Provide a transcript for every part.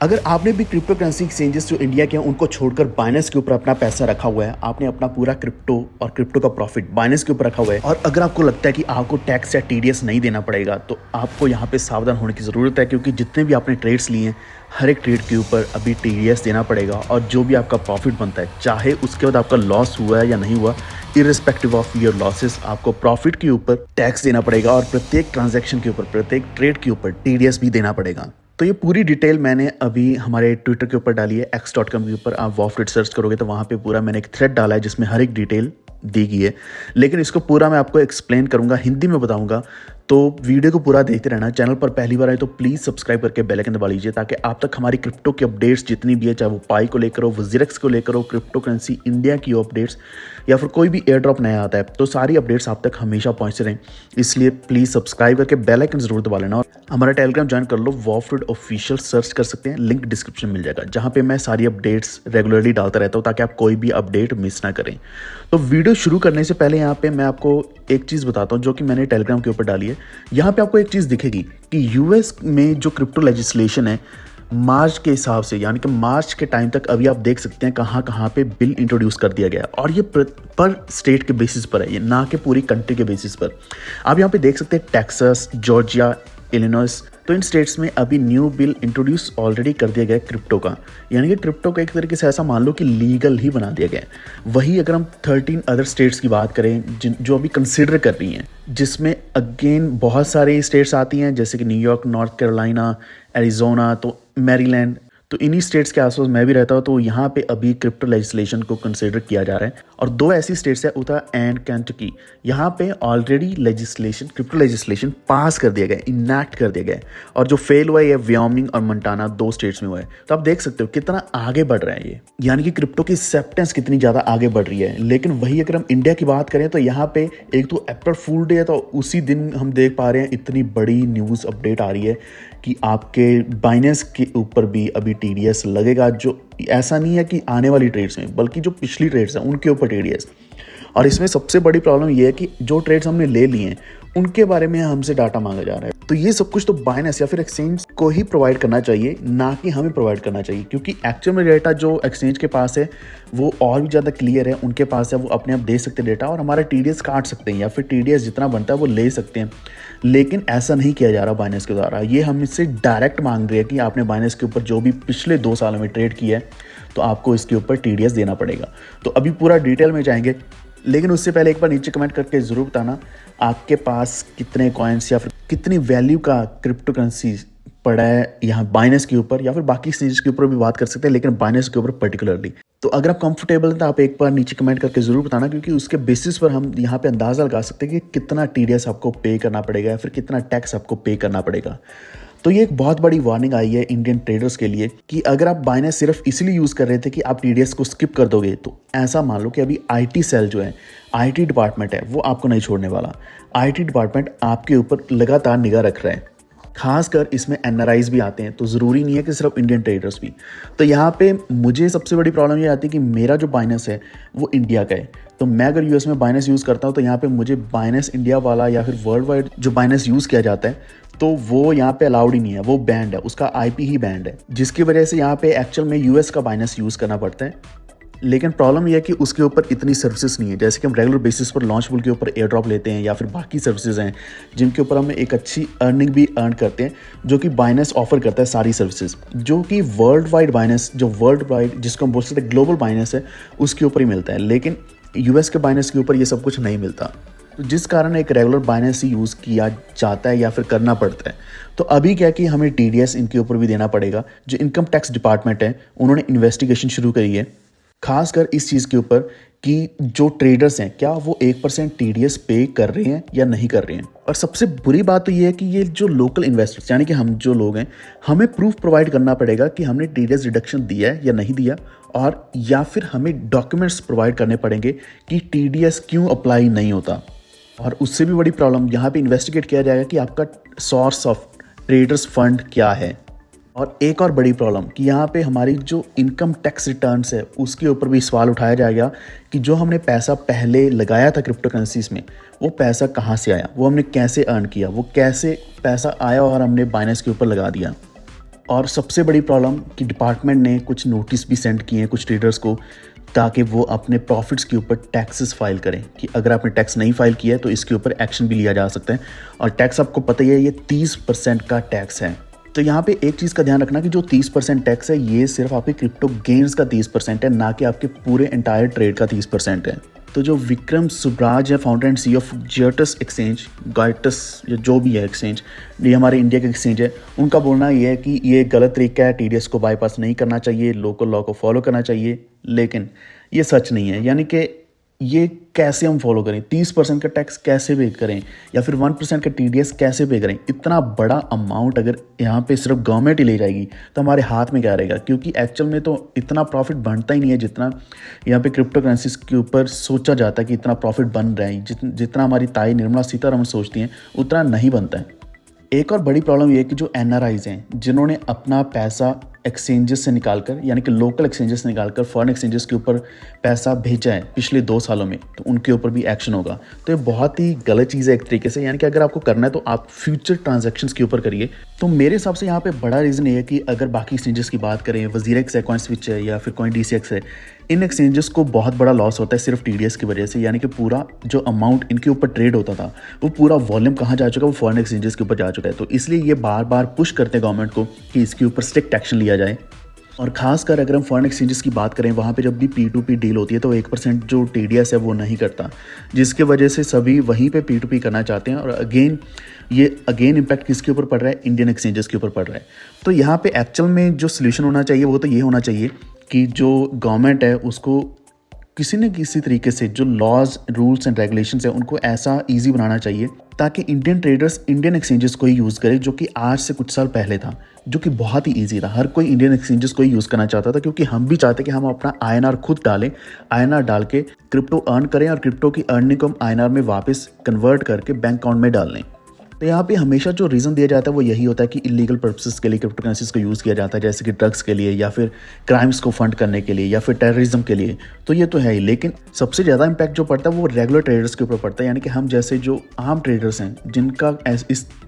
अगर आपने भी क्रिप्टो करेंसी एक्सचेंजेस जो इंडिया के हैं उनको छोड़कर बाइनेंस के ऊपर अपना पैसा रखा हुआ है, आपने अपना पूरा क्रिप्टो और क्रिप्टो का प्रॉफिट बाइनेंस के ऊपर रखा हुआ है और अगर आपको लगता है कि आपको टैक्स या टीडीएस नहीं देना पड़ेगा, तो आपको यहाँ पे सावधान होने की ज़रूरत है, क्योंकि जितने भी आपने ट्रेड्स लिए हैं हर एक ट्रेड के ऊपर अभी टीडीएस देना पड़ेगा। और जो भी आपका प्रॉफिट बनता है, चाहे उसके बाद आपका लॉस हुआ है या नहीं हुआ, इरिस्पेक्टिव ऑफ योर लॉसेस, आपको प्रॉफिट के ऊपर टैक्स देना पड़ेगा और प्रत्येक ट्रांजैक्शन के ऊपर, प्रत्येक ट्रेड के ऊपर टीडीएस भी देना पड़ेगा। तो ये पूरी डिटेल मैंने अभी हमारे ट्विटर के ऊपर डाली है, x.com के ऊपर। आप वॉफरेट सर्च करोगे तो वहाँ पे पूरा मैंने एक थ्रेड डाला है जिसमें हर एक डिटेल दी गई है। लेकिन इसको पूरा मैं आपको एक्सप्लेन करूँगा, हिंदी में बताऊँगा, तो वीडियो को पूरा देखते रहना। चैनल पर पहली बार आए तो प्लीज़ सब्सक्राइब करके बेल आइकन दबा लीजिए, ताकि आप तक हमारी क्रिप्टो की अपडेट्स जितनी भी है, चाहे वो पाई को लेकर हो, वजीरेक्स को लेकर हो, क्रिप्टो करेंसी इंडिया की अपडेट्स, या फिर कोई भी एयर ड्रॉप नया आता है, तो सारी अपडेट्स आप तक हमेशा पहुँचते रहें। इसलिए प्लीज़ सब्सक्राइब करके बेल आइकन ज़रूर दबा लेना और हमारा टेलीग्राम ज्वाइन कर लो। वॉफरेट ऑफिशियल सर्च कर सकते हैं, लिंक डिस्क्रिप्शन मिल जाएगा, जहाँ पे मैं सारी अपडेट्स रेगुलरली डालता रहता हूँ, ताकि आप कोई भी अपडेट मिस ना करें। तो वीडियो शुरू करने से पहले यहाँ पे मैं आपको एक चीज़ बताता हूँ जो कि मैंने टेलीग्राम के ऊपर डाली है। यहाँ पे आपको एक चीज़ दिखेगी कि यूएस में जो क्रिप्टो लेजिस्लेशन है, मार्च के हिसाब से, यानी कि मार्च के टाइम तक अभी आप देख सकते हैं कहाँ कहाँ पे बिल इंट्रोड्यूस कर दिया गया है। और ये पर स्टेट के बेसिस पर है, ये ना कि पूरी कंट्री के बेसिस पर। आप यहाँ पे देख सकते हैं टेक्सास, जॉर्जिया, इलिनॉइस, तो इन स्टेट्स में अभी न्यू बिल इंट्रोड्यूस ऑलरेडी कर दिया गया है क्रिप्टो का। यानी कि क्रिप्टो का एक तरीके से ऐसा मान लो कि लीगल ही बना दिया गया है। वही अगर हम 13 अदर स्टेट्स की बात करें जो अभी कंसिडर कर रही हैं, जिसमें अगेन बहुत सारे स्टेट्स आती हैं, जैसे कि न्यूयॉर्क, नॉर्थ कैरोलिना, एरिजोना, तो मैरीलैंड, तो इन्हीं स्टेट्स के आसपास मैं भी रहता हूँ। तो यहाँ पे अभी क्रिप्टो लेजिस्लेशन को कंसिडर किया जा रहा है। और दो ऐसी स्टेट्स है, उता एंड केंटकी, यहाँ पे ऑलरेडी लेजिस्लेशन, क्रिप्टो लेजिस्लेशन पास कर दिया गया, इनैक्ट कर दिया गया। और जो फेल हुआ है ये व्योमिंग और मंटाना, दो स्टेट्स में हुआ है। तो आप देख सकते हो कितना आगे बढ़ रहा है ये, यानी कि क्रिप्टो की एक्सेप्टेंस कितनी ज़्यादा आगे बढ़ रही है। लेकिन वही अगर हम इंडिया की बात करें तो यहाँ पे एक तो अप्रैल फूल डे है, तो उसी दिन हम देख पा रहे हैं इतनी बड़ी न्यूज़ अपडेट आ रही है कि आपके बाइनेंस के ऊपर भी अभी टीडीएस लगेगा। जो ऐसा नहीं है कि आने वाली ट्रेड्स में, बल्कि जो पिछली ट्रेड्स हैं उनके ऊपर टीडीएस। और इसमें सबसे बड़ी प्रॉब्लम ये है कि जो ट्रेड्स हमने ले लिए हैं उनके बारे में हमसे डाटा मांगा जा रहा है। तो ये सब कुछ तो बाइनेंस या फिर एक्सचेंज को ही प्रोवाइड करना चाहिए, ना कि हमें प्रोवाइड करना चाहिए, क्योंकि एक्चुअल में डेटा जो एक्सचेंज के पास है वो और भी ज़्यादा क्लियर है, उनके पास है, वो अपने आप दे सकते हैं डेटा और हमारा टीडीएस काट सकते हैं या फिर टीडीएस जितना बनता है वो ले सकते हैं। लेकिन ऐसा नहीं किया जा रहा बाइनेंस के द्वारा। ये हमसे डायरेक्ट मांग रही है कि आपने बाइनेंस के ऊपर जो भी पिछले 2 सालों में ट्रेड किया है तो आपको इसके ऊपर टीडीएस देना पड़ेगा। तो अभी पूरा डिटेल में जाएंगे, लेकिन उससे पहले एक बार नीचे कमेंट करके ज़रूर बताना आपके पास कितने कॉइन्स या फिर कितनी वैल्यू का क्रिप्टो करेंसी पड़ा है यहाँ बाइनेंस के ऊपर, या फिर बाकी एक्सचेंजेस के ऊपर भी बात कर सकते हैं, लेकिन बाइनेंस के ऊपर पर्टिकुलरली। तो अगर आप कंफर्टेबल हैं तो आप एक बार नीचे कमेंट करके ज़रूर बताना, क्योंकि उसके बेसिस पर हम यहाँ पे अंदाज़ा लगा सकते हैं कि कितना टीडीएस आपको पे करना पड़ेगा या फिर कितना टैक्स आपको पे करना पड़ेगा। तो ये एक बहुत बड़ी वार्निंग आई है इंडियन ट्रेडर्स के लिए कि अगर आप बाइनेंस सिर्फ इसलिए यूज़ कर रहे थे कि आप टीडीएस को स्किप कर दोगे, तो ऐसा मान लो कि अभी आईटी सेल जो है, आईटी डिपार्टमेंट है, वो आपको नहीं छोड़ने वाला। आईटी डिपार्टमेंट आपके ऊपर लगातार निगाह रख रहा है। खासकर इसमें एनआरआईज भी आते हैं, तो ज़रूरी नहीं है कि सिर्फ इंडियन ट्रेडर्स भी। तो यहाँ पे मुझे सबसे बड़ी प्रॉब्लम ये आती है कि मेरा जो बाइनेंस है वो इंडिया का है। तो मैं अगर यूएस में बाइनेंस यूज़ करता हूँ तो यहाँ पे मुझे बाइनेंस इंडिया वाला या फिर वर्ल्ड वाइड जो बाइनेंस यूज़ किया जाता है, तो वो यहाँ पे अलाउड ही नहीं है, वो बैंड है, उसका आईपी ही बैंड है, जिसकी वजह से यहाँ पे एक्चुअल में यूएस का बाइनेंस यूज़ करना पड़ता है। लेकिन प्रॉब्लम यह है कि उसके ऊपर इतनी सर्विसेज नहीं है, जैसे कि हम रेगुलर बेसिस पर लॉन्चबुल के ऊपर एयर ड्रॉप लेते हैं या फिर बाकी सर्विसेज हैं जिनके ऊपर हम एक अच्छी अर्निंग भी अर्न करते हैं, जो कि बाइनेंस ऑफर करता है सारी सर्विसेज, जो कि वर्ल्ड वाइड बाइनेंस, जो वर्ल्ड वाइड जिसको हम बोल सकते हैं ग्लोबल बाइनेंस है, उसके ऊपर ही मिलता है। लेकिन यूएस के बाइनेंस के ऊपर ये सब कुछ नहीं मिलता, तो जिस कारण एक रेगुलर बाइनेंस ही यूज़ किया जाता है या फिर करना पड़ता है। तो अभी क्या कि हमें टीडीएस इनके ऊपर भी देना पड़ेगा। जो इनकम टैक्स डिपार्टमेंट है उन्होंने इन्वेस्टिगेशन शुरू करी है, खासकर इस चीज़ के ऊपर कि जो ट्रेडर्स हैं क्या वो 1% टीडीएस पे कर रहे हैं या नहीं कर रहे हैं। और सबसे बुरी बात तो ये है कि ये जो लोकल इन्वेस्टर्स, यानी कि हम जो लोग हैं, हमें प्रूफ प्रोवाइड करना पड़ेगा कि हमने टीडीएस रिडक्शन दिया है या नहीं दिया, और या फिर हमें डॉक्यूमेंट्स प्रोवाइड करने पड़ेंगे कि टीडीएस क्यों अप्लाई नहीं होता। और उससे भी बड़ी प्रॉब्लम यहाँ पे इन्वेस्टिगेट किया जाएगा कि आपका सोर्स ऑफ ट्रेडर्स फंड क्या है। और एक और बड़ी प्रॉब्लम कि यहाँ पे हमारी जो इनकम टैक्स रिटर्न्स है उसके ऊपर भी सवाल उठाया जाएगा कि जो हमने पैसा पहले लगाया था क्रिप्टो करेंसीज में, वो पैसा कहाँ से आया, वो हमने कैसे अर्न किया, वो कैसे पैसा आया और हमने बाइनेंस के ऊपर लगा दिया। और सबसे बड़ी प्रॉब्लम कि डिपार्टमेंट ने कुछ नोटिस भी सेंड किए हैं कुछ ट्रेडर्स को, ताकि वो अपने प्रॉफिट्स के ऊपर टैक्सेस फाइल करें कि अगर आपने टैक्स नहीं फाइल किया है तो इसके ऊपर एक्शन भी लिया जा सकता है। और टैक्स आपको पता ही है, ये 30% का टैक्स है। तो यहाँ पे एक चीज़ का ध्यान रखना कि जो 30% टैक्स है ये सिर्फ आपके क्रिप्टो गेन्स का 30% है, ना कि आपके पूरे एंटायर ट्रेड का 30% है। तो जो विक्रम सुब्राज है, फाउंडर एंड CEO ऑफ जियोटस एक्सचेंज, गाइटस या जो भी है एक्सचेंज, ये हमारे इंडिया का एक्सचेंज है, उनका बोलना ये है कि ये गलत तरीका है, TDS को बाईपास नहीं करना चाहिए, लोकल लॉ को फॉलो करना चाहिए। लेकिन ये सच नहीं है, यानी कि ये कैसे हम फॉलो करें, 30% का टैक्स कैसे पे करें, या फिर 1% का TDS कैसे पे करें। इतना बड़ा अमाउंट अगर यहाँ पे सिर्फ गवर्नमेंट ही ले जाएगी तो हमारे हाथ में क्या रहेगा, क्योंकि एक्चुअल में तो इतना प्रॉफिट बनता ही नहीं है जितना यहाँ पे क्रिप्टो करेंसीज के ऊपर सोचा जाता है कि इतना प्रॉफिट बन रहा है। जितना हमारी ताई निर्मला सीतारमण सोचती हैं उतना नहीं बनता है। एक और बड़ी प्रॉब्लम ये है कि जो NRIs हैं जिन्होंने अपना पैसा एक्सचेंजेस से निकालकर, यानी कि लोकल एक्सचेंजेस से निकालकर फॉरेन एक्सचेंजेस के ऊपर पैसा भेजा है पिछले 2 सालों में, तो उनके ऊपर भी एक्शन होगा। तो ये बहुत ही गलत चीज़ है एक तरीके से, यानी कि अगर आपको करना है तो आप फ्यूचर ट्रांजैक्शंस के ऊपर करिए। तो मेरे हिसाब से यहाँ पे बड़ा रीज़न ये है कि अगर बाकी एक्सचेंजेस की बात करें, WazirX है, CoinSwitch है या फिर CoinDCX है, इन एक्सचेंजेस को बहुत बड़ा लॉस होता है सिर्फ TDS की वजह से। यानी कि पूरा जो अमाउंट इनके ऊपर ट्रेड होता था वो पूरा वॉल्यूम कहाँ जा चुका है, वो फॉरेन एक्सचेंजेस के ऊपर जा चुका है। तो इसलिए ये बार बार पुश करते हैं गवर्नमेंट को कि इसके ऊपर स्ट्रिक्ट एक्शन लिया जाए। और खासकर अगर हम फॉरेन एक्सचेंजेस की बात करें, वहाँ पे जब भी P2P डील होती है तो 1% जो TDS है वो नहीं करता, जिसके वजह से सभी वहीं पे P2P करना चाहते हैं। और अगेन इम्पैक्ट किसके ऊपर पड़ रहा है, इंडियन एक्सचेंजेस के ऊपर पड़ रहा है। तो यहाँ पे एक्चुअल में जो सोल्यूशन होना चाहिए वो तो ये होना चाहिए कि जो गवर्नमेंट है उसको किसी न किसी तरीके से जो लॉज, रूल्स एंड रेगुलेशंस है उनको ऐसा ईजी बनाना चाहिए ताकि इंडियन ट्रेडर्स इंडियन एक्सचेंजेस को ही यूज़ करें, जो कि आज से कुछ साल पहले था, जो कि बहुत ही ईजी था। हर कोई इंडियन एक्सचेंजेस को ही यूज़ करना चाहता था, क्योंकि हम भी चाहते कि हम अपना INR खुद डालें, INR डाल के क्रिप्टो अर्न करें और क्रिप्टो की अर्निंग को हम INR में वापस कन्वर्ट करके बैंक अकाउंट में डाल लें। तो यहाँ पे हमेशा जो रीज़न दिया जाता है वो यही होता है कि इलीगल पर्पसेस के लिए क्रिप्टो करेंसीज को यूज़ किया जाता है, जैसे कि ड्रग्स के लिए या फिर क्राइम्स को फंड करने के लिए या फिर टेररिज्म के लिए। तो ये तो है ही, लेकिन सबसे ज़्यादा इम्पैक्ट जो पड़ता है वो रेगुलर ट्रेडर्स के ऊपर पड़ता है, यानी कि हम जैसे जो आम ट्रेडर्स हैं जिनका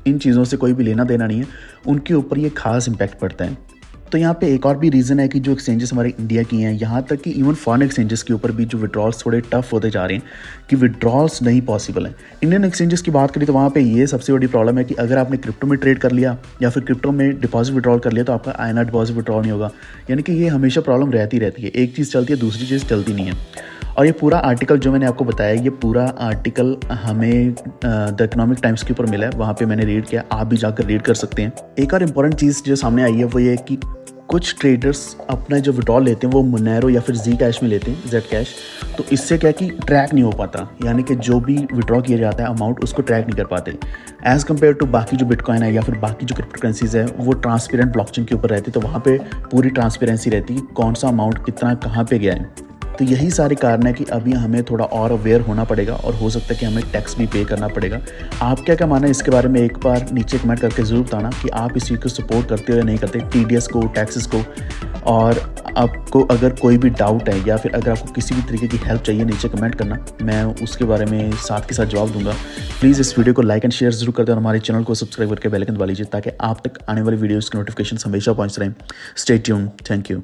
इन चीज़ों से कोई भी लेना देना नहीं है, उनके ऊपर ये खास इम्पैक्ट पड़ता है। तो यहाँ पे एक और भी रीज़न है कि जो एक्सचेंजेस हमारे इंडिया की हैं, यहाँ तक कि इवन फॉरेन एक्सचेंजेस के ऊपर भी जो विड्रॉल्स थोड़े टफ होते जा रहे हैं कि विड्रॉल्स नहीं पॉसिबल हैं। इंडियन एक्सचेंजेस की बात करें तो वहाँ पे ये सबसे बड़ी प्रॉब्लम है कि अगर आपने क्रिप्टो में ट्रेड कर लिया या फिर क्रिप्टो में डिपॉजिट विड्रॉल कर लिया तो आपका INR डिपॉजिट विड्रॉल नहीं होगा। यानी कि ये हमेशा प्रॉब्लम रहती है, एक चीज़ चलती है दूसरी चीज़ चलती नहीं है। और ये पूरा आर्टिकल जो मैंने आपको बताया, ये पूरा आर्टिकल हमें द इकोनॉमिक टाइम्स के ऊपर मिला है, वहाँ पे मैंने रीड किया, आप भी जाकर रीड कर सकते हैं। एक और इम्पॉर्टेंट चीज़ जो सामने आई है वो ये कि कुछ ट्रेडर्स अपना जो विड्रॉल लेते हैं वो मोनेरो या फिर Zcash में लेते हैं, Zcash। तो इससे क्या कि ट्रैक नहीं हो पाता, यानी कि जो भी विड्रॉ किया जाता है अमाउंट उसको ट्रैक नहीं कर पाते एज़ कम्पेयर टू बाकी जो बिटकॉइन है या फिर बाकी जो क्रिप्टो करेंसीज है, वो ट्रांसपेरेंट ब्लॉकचेन के ऊपर रहती है। तो वहाँ पे पूरी ट्रांसपेरेंसी रहती है कौन सा अमाउंट कितना कहाँ पे गया है। तो यही सारे कारण है कि अभी हमें थोड़ा और अवेयर होना पड़ेगा और हो सकता है कि हमें टैक्स भी पे करना पड़ेगा। आप क्या मानना है इसके बारे में, एक बार नीचे कमेंट करके ज़रूर बताना कि आप इस चीज़ को सपोर्ट करते हो या नहीं करते, TDS को, टैक्सेस को। और आपको अगर कोई भी डाउट है या फिर अगर आपको किसी भी तरीके की हेल्प चाहिए, नीचे कमेंट करना, मैं उसके बारे में साथ के साथ जवाब दूंगा। प्लीज़ इस वीडियो को लाइक एंड शेयर जरूर कर दें और हमारे चैनल को सब्सक्राइब करके बेल आइकन दबा लीजिए ताकि आप तक आने वाली वीडियोज़ के नोटिफिकेशन हमेशा पहुँच रहें। Stay tuned, thank you.